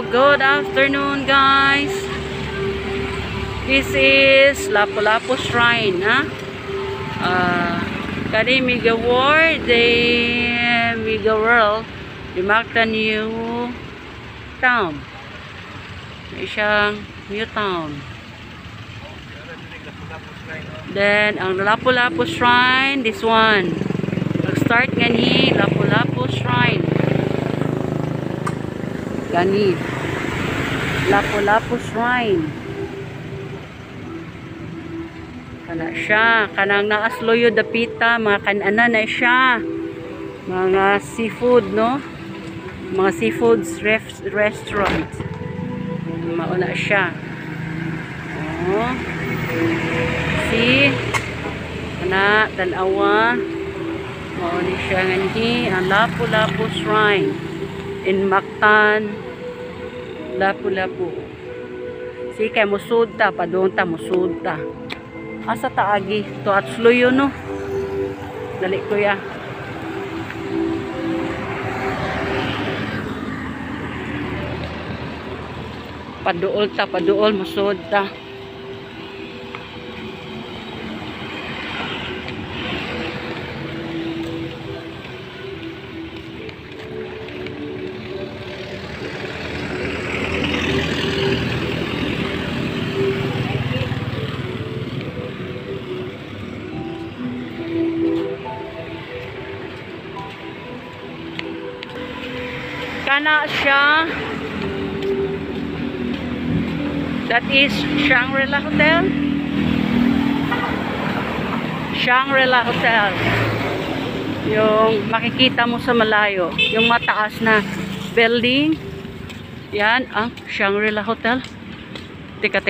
Good afternoon, guys. This is Lapu-Lapu Shrine, kani Miga World, Miga World, di Mactan New Town. May siyang new town. Then ang Lapu-Lapu Shrine, this one. Nag-start gani Lapu-Lapu Shrine. Gani Lapu-Lapu Shrine. Kana siya, kanang naasloyo dapita, mga kanana na siya. Mga seafood, no? Mga seafoods restaurant. Mauna siya. Oh. See? Kana tanawa. Mauna siya ngani ang Lapu-Lapu Shrine in Mactan, Lapu-Lapu. See, kay musud ta, padung ta musud ta. Asa taagi to at sloyo, no? Dali kuya. Paduol ta, paduol musud ta. Kana siya. That is Shangri-La Hotel. Shangri-La Hotel. Yung makikita mo sa malayo, yung mataas na building. Yan ang Shangri-La Hotel. Teka.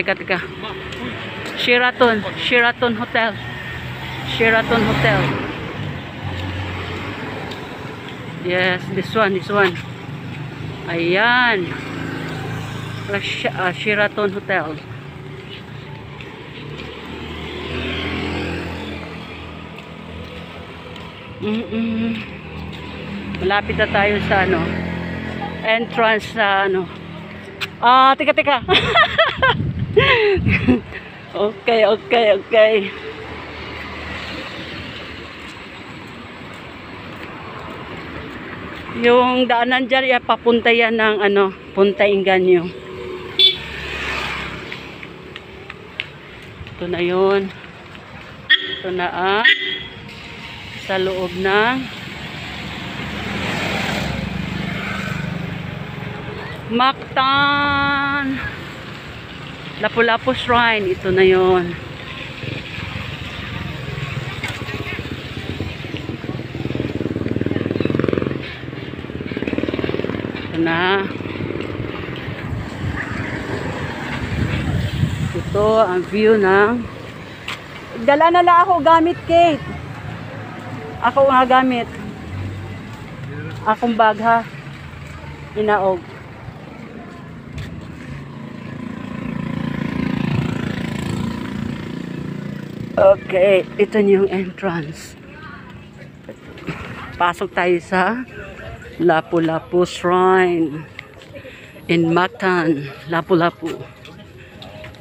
Sheraton Hotel. Sheraton Hotel. Yes, this one. Ayan. Sheraton Hotel. Malapit na tayo sa ano, entrance sa ano. Teka. Okay. Yung daanan dyan, papunta yan ng ano, Punta Inganyo. Ito na yun. Ito na sa loob ng Mactan Lapu-Lapu Shrine. Ito na yun. Na ito ang view ng dala na lang ako gamit, Kate. Ako nga gamit akong bag, ha, inaog. Okay, ito yung entrance. Pasok tayo sa Lapu-Lapu Shrine in Mactan, Lapu-Lapu.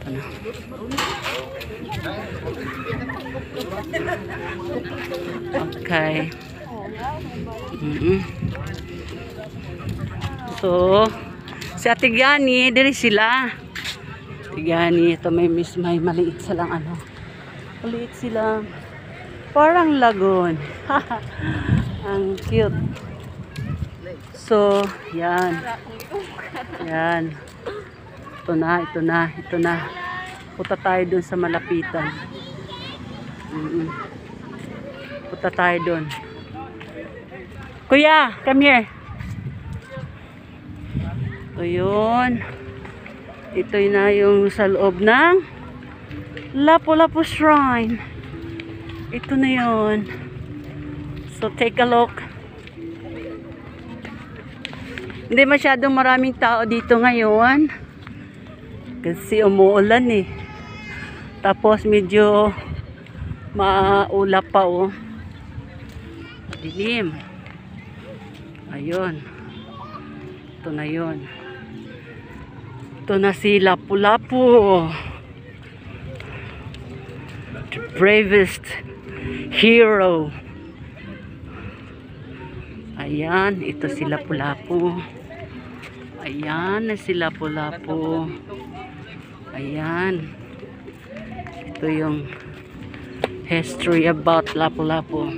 Ano? Okay. So, si Ate Gani, diri sila. Ate Gani, ito may maliit silang ano. Maliit sila. Parang lagoon. Ang cute. So, yan. Ito na. Punta tayo dun sa malapitan. Punta tayo dun. Kuya, come here. So, yun. Ito na yung sa loob ng Lapu-Lapu Shrine. Ito na yun. So, take a look. Hindi masyadong maraming tao dito ngayon kasi umuulan eh. Tapos medyo maulap pa, oh. Dilim. Ayun. Ito na yun. Ito na si Lapu-Lapu. The bravest hero. Ayan, ito si Lapu-Lapu. Ayan na si Lapu-Lapu. Ayan. Ito yung history about Lapu-Lapu.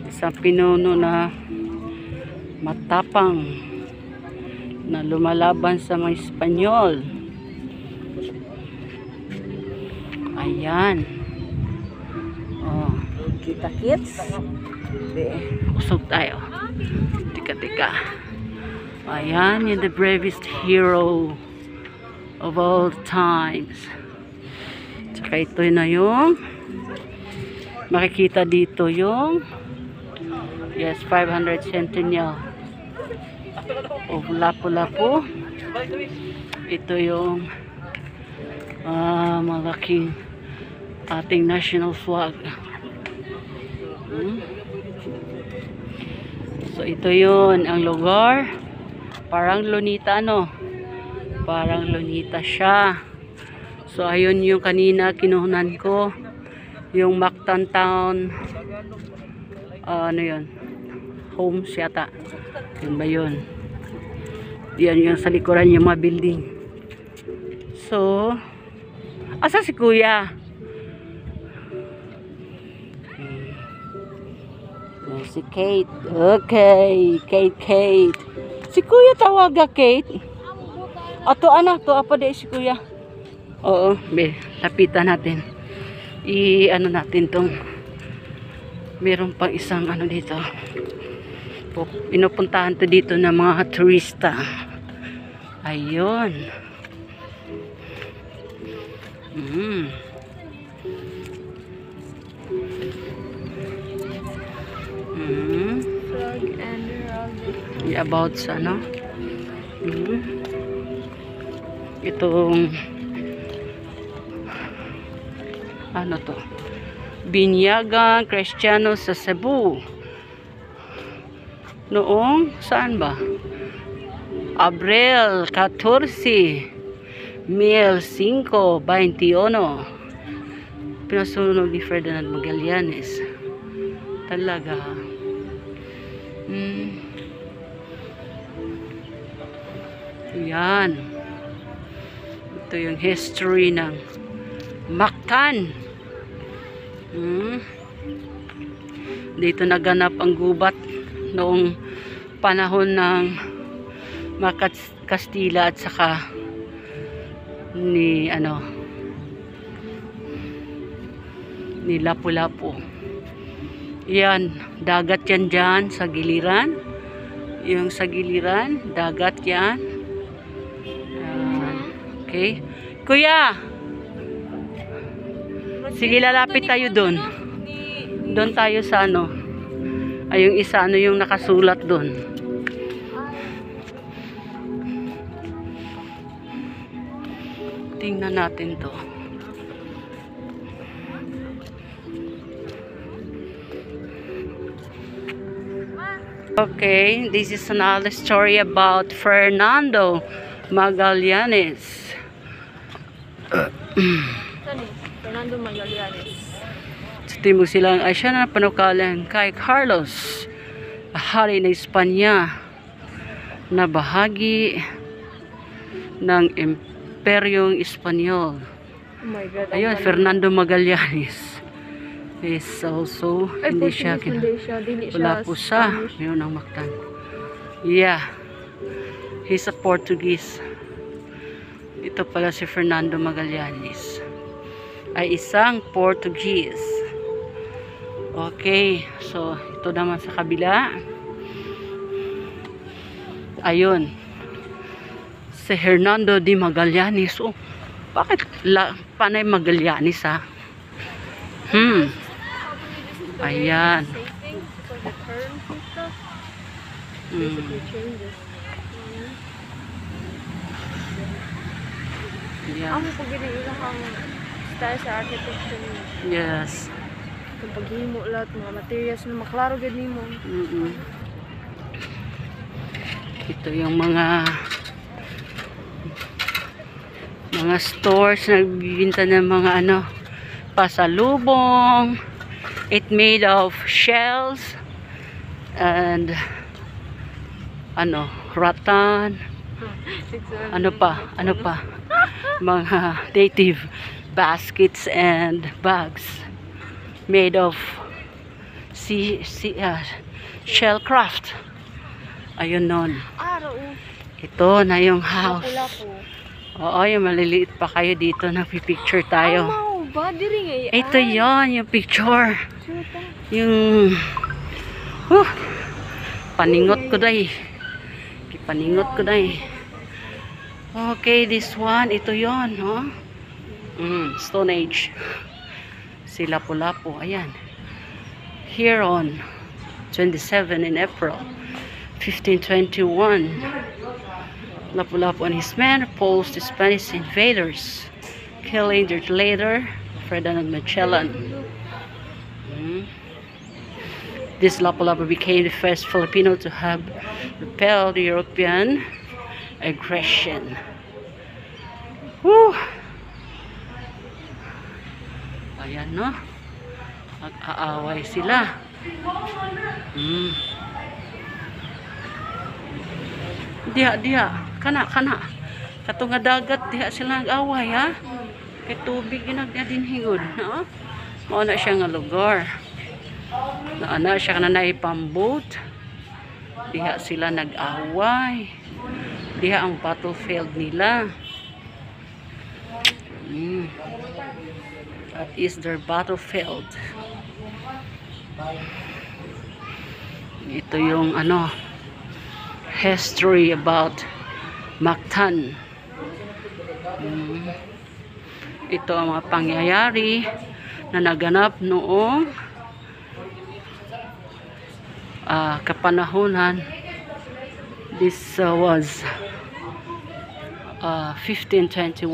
Isang pinuno na matapang na lumalaban sa mga Espanyol. Ayan. Oh, kita kids. Usog tayo. Tika. Ayan, yung the bravest hero of all times. Tsaka ito na yung makikita dito yung 500 centennial of Lapu-Lapu. Ito yung malaking ating national flag. So ito yun ang lugar. Parang Lunita, no? Parang Lunita siya. So ayun yung kanina kinuhunan ko, yung Mactan Town, ano yun, homes yata. Yun ba yun? Yan yung sa likuran yung mga building. So asa si Kuya? Si Kate. Okay, Kate. Si Kuya tawaga, Kate. Ato anak to apa de si Kuya? Oo, lapitan natin. Ano natin tong meron pang isang ano dito. Pinupuntahan to dito ng mga turista. Ayun. About sa ano? Itong ano to? Binyagan Kristiyano sa Cebu. Noong saan ba? Abril 14, 1521. Pinasunog ni Ferdinand Magallanes. Talaga. Yan. Ito yung history ng Mactan. Dito naganap ang gubat noong panahon ng mga Kastila at saka ni Lapu-Lapu. Yan, dagat yan dyan sa giliran. Yung sa giliran, dagat yan. Okay. Kuya! Sige, lalapit tayo doon. Doon tayo sa ano. Ay, yung isa, ano yung nakasulat doon. Tingnan natin to. Okay, this is another story about Fernando Magallanes. Fernando Magallanes. Sa timog silang ay siya na panukalan kay Carlos, hari ng Espanya, na bahagi ng Imperyong Espanyol. Oh my God. Ayun, Fernando Magallanes is also hindi siya wala po sa yun ang Mactan. Yeah, he's a Portuguese. Ito pala si Fernando Magallanes ay isang Portuguese. Okay, so ito naman sa kabila. Ayun, si Hernando de Magallanes. Oh, bakit panay Magallanes ha? Ayan. Yeah. Ako pag ginailang style sa architecture niya. Yes. Kung paghimo lahat mga materials na maklaro gad nimo. Ito yung mga stores na nagbibinta ng mga ano, pasalubong. It made of shells and ano, rattan. Ano pa? Mga native baskets and bags made of shell craft. Ayun nun. Ito na yung house. Oo, yung maliliit pa kayo dito. Nagpipicture tayo. Ito yon yung picture. Yung paningot ko day. Paningot ko day. Okay, this one. Ito yon, no? Stone Age. Si Lapu-Lapu. Ayan. Here on 27 in April 1521. Lapu-Lapu and his men repulsed the Spanish invaders, killing their leader, Ferdinand Magellan. This Lapu-Lapu became the first Filipino to have repelled European aggression. Woo! Ayan, no? Mag-aaway sila. Diha. Kana. Katong nga dagat, diha sila nag-away, ha? Kay tubig ginagya din hingod, no? Mao na siya nga lugar. Naana siya na naipambot. Diha sila nag-away. Diha ang battlefield nila. That is their battlefield. Ito yung ano, history about Mactan. Ito ang mga pangyayari na naganap noong kapanahunan. This was 1521.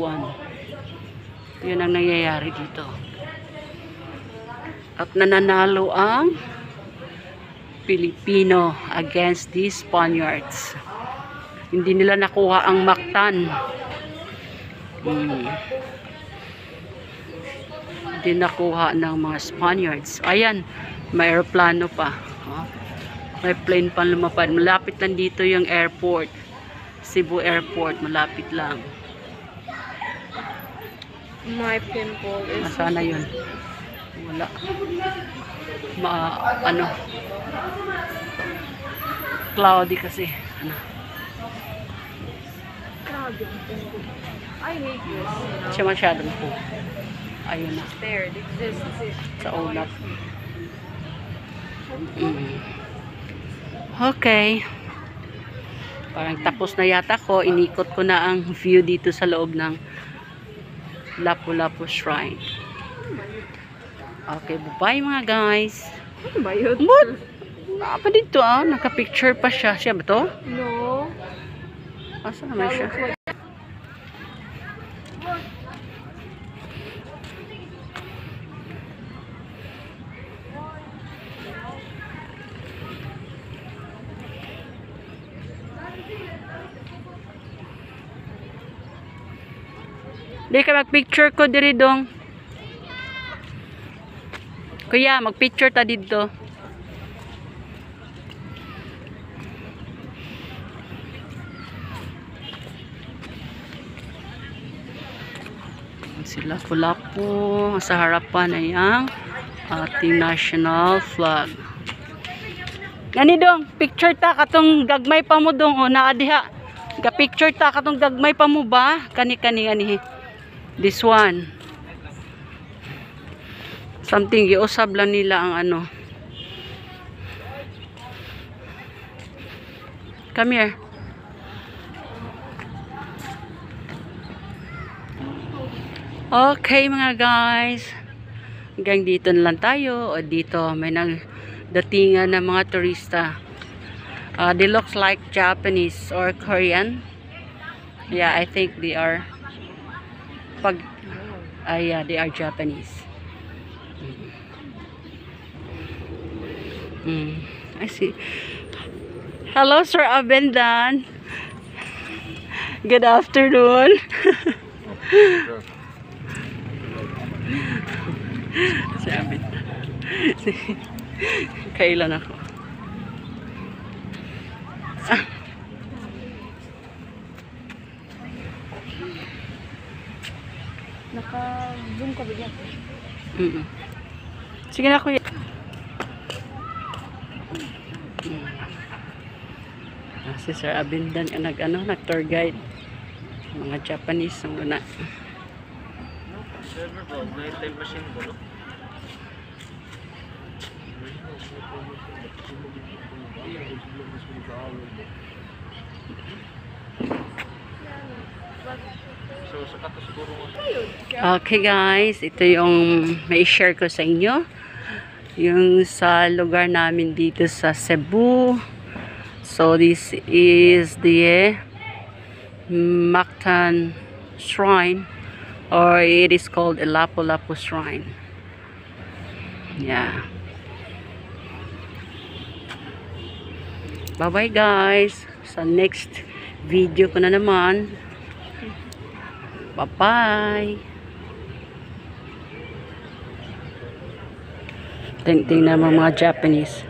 Yun ang nangyayari dito. At nananalo ang Pilipino against the Spaniards. Hindi nila nakuha ang Mactan. Hindi nakuha ng mga Spaniards. Ayan, may aeroplano pa. May plane pa lumapad. Malapit lang dito yung airport. Cebu Airport, malapit lang. My pimple is... Nasana yun? Wala. Cloudy kasi. I hate this. Siya masyadong po. Ayun na. There, it exists. Sa ulap. Okay. Parang tapos na yata ko. Inikot ko na ang view dito sa loob ng Lapu-Lapu Shrine. Okay, bye mga guys. Ano ba yun? Apa dito naka-picture pa siya. Siya ba to? No. Asa naman siya? Di ka mag-picture ko diri dong. Kuya, mag-picture ta dito. Sila Lapu-Lapu sa harapan ay ang ating national flag. Gani dong, picture ta katong gagmay pa mo dong o naa diha. Ga-picture ta katong gagmay pa mo ba? Kani. This one. Something giusab lang nila ang ano. Come here. Okay mga guys. Hanggang dito na lang tayo. O dito may nagdatingan ng mga turista. They look like Japanese or Korean. Yeah, I think they are. Yeah, they are Japanese. I see. Hello, Sir Abendan. Good afternoon. Si Abendan. Kailan ako? Naka-zoom ka ba dyan? Sige na, kuya. Si Sir Abendan ang nag-tour guide. Mga Japanese ang muna. Server ba? May time machine ba, no? So, sa kato siguro Okay guys, ito yung may share ko sa inyo. Yung sa lugar namin dito sa Cebu. So, this is the Mactan Shrine, or it is called a Lapu-Lapu Shrine. Yeah. Bye-bye guys. Sa next video ko na naman. Bye-bye. Tingnan mo mga Japanese.